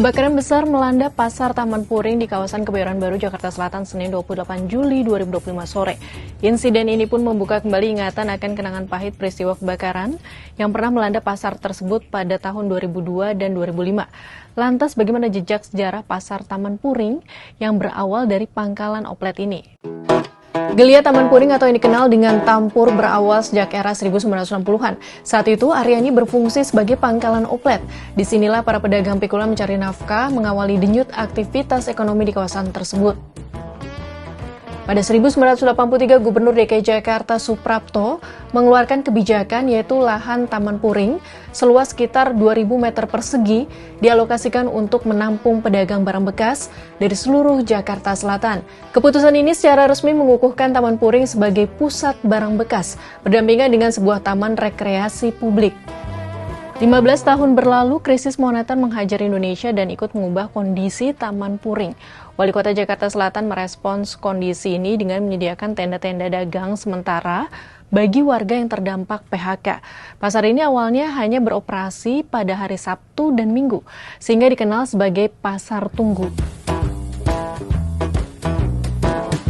Kebakaran besar melanda pasar Taman Puring di kawasan Kebayoran Baru, Jakarta Selatan, Senin 28 Juli 2025 sore. Insiden ini pun membuka kembali ingatan akan kenangan pahit peristiwa kebakaran yang pernah melanda pasar tersebut pada tahun 2002 dan 2005. Lantas bagaimana jejak sejarah pasar Taman Puring yang berawal dari pangkalan oplet ini? Geliat Taman Puring atau yang dikenal dengan Tampur berawal sejak era 1960-an. Saat itu, area ini berfungsi sebagai pangkalan oplet. Disinilah para pedagang pikula mencari nafkah, mengawali denyut aktivitas ekonomi di kawasan tersebut. Pada 1983, Gubernur DKI Jakarta Suprapto mengeluarkan kebijakan yaitu lahan Taman Puring seluas sekitar 2.000 meter persegi dialokasikan untuk menampung pedagang barang bekas dari seluruh Jakarta Selatan. Keputusan ini secara resmi mengukuhkan Taman Puring sebagai pusat barang bekas, berdampingan dengan sebuah taman rekreasi publik. 15 tahun berlalu, krisis moneter menghajar Indonesia dan ikut mengubah kondisi Taman Puring. Wali Kota Jakarta Selatan merespons kondisi ini dengan menyediakan tenda-tenda dagang sementara bagi warga yang terdampak PHK. Pasar ini awalnya hanya beroperasi pada hari Sabtu dan Minggu, sehingga dikenal sebagai Pasar Tunggu.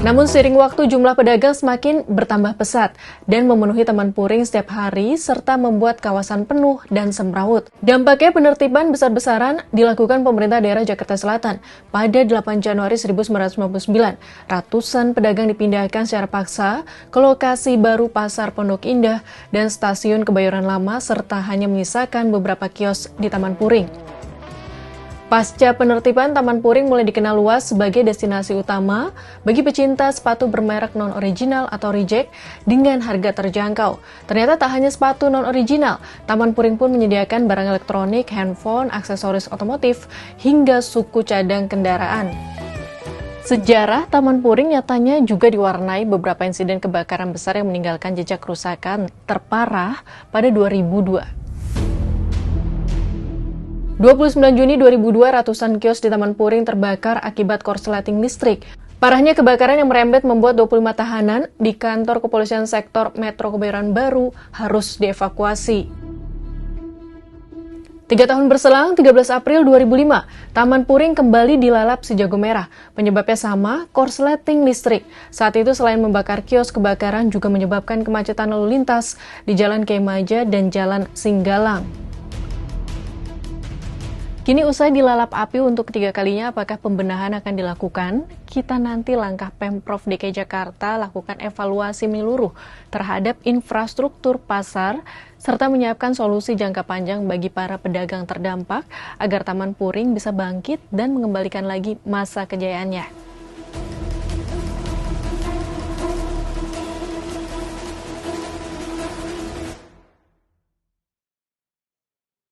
Namun seiring waktu jumlah pedagang semakin bertambah pesat dan memenuhi Taman Puring setiap hari serta membuat kawasan penuh dan semrawut. Dampaknya penertiban besar-besaran dilakukan pemerintah daerah Jakarta Selatan. Pada 8 Januari 1999, ratusan pedagang dipindahkan secara paksa ke lokasi baru Pasar Pondok Indah dan Stasiun Kebayoran Lama serta hanya menyisakan beberapa kios di Taman Puring. Pasca penertiban, Taman Puring mulai dikenal luas sebagai destinasi utama bagi pecinta sepatu bermerek non-original atau reject dengan harga terjangkau. Ternyata tak hanya sepatu non-original, Taman Puring pun menyediakan barang elektronik, handphone, aksesoris otomotif, hingga suku cadang kendaraan. Sejarah Taman Puring nyatanya juga diwarnai beberapa insiden kebakaran besar yang meninggalkan jejak kerusakan terparah pada 2002. 29 Juni 2002, ratusan kios di Taman Puring terbakar akibat korsleting listrik. Parahnya kebakaran yang merembet membuat 25 tahanan di kantor kepolisian sektor Metro Kebayoran Baru harus dievakuasi. 3 tahun berselang, 13 April 2005, Taman Puring kembali dilalap si jago merah. Penyebabnya sama, korsleting listrik. Saat itu selain membakar kios, kebakaran juga menyebabkan kemacetan lalu lintas di Jalan Kiai Maja dan Jalan Singgalang. Kini usai dilalap api untuk ketiga kalinya, apakah pembenahan akan dilakukan? Kita nanti langkah Pemprov DKI Jakarta lakukan evaluasi menyeluruh terhadap infrastruktur pasar, serta menyiapkan solusi jangka panjang bagi para pedagang terdampak agar Taman Puring bisa bangkit dan mengembalikan lagi masa kejayaannya.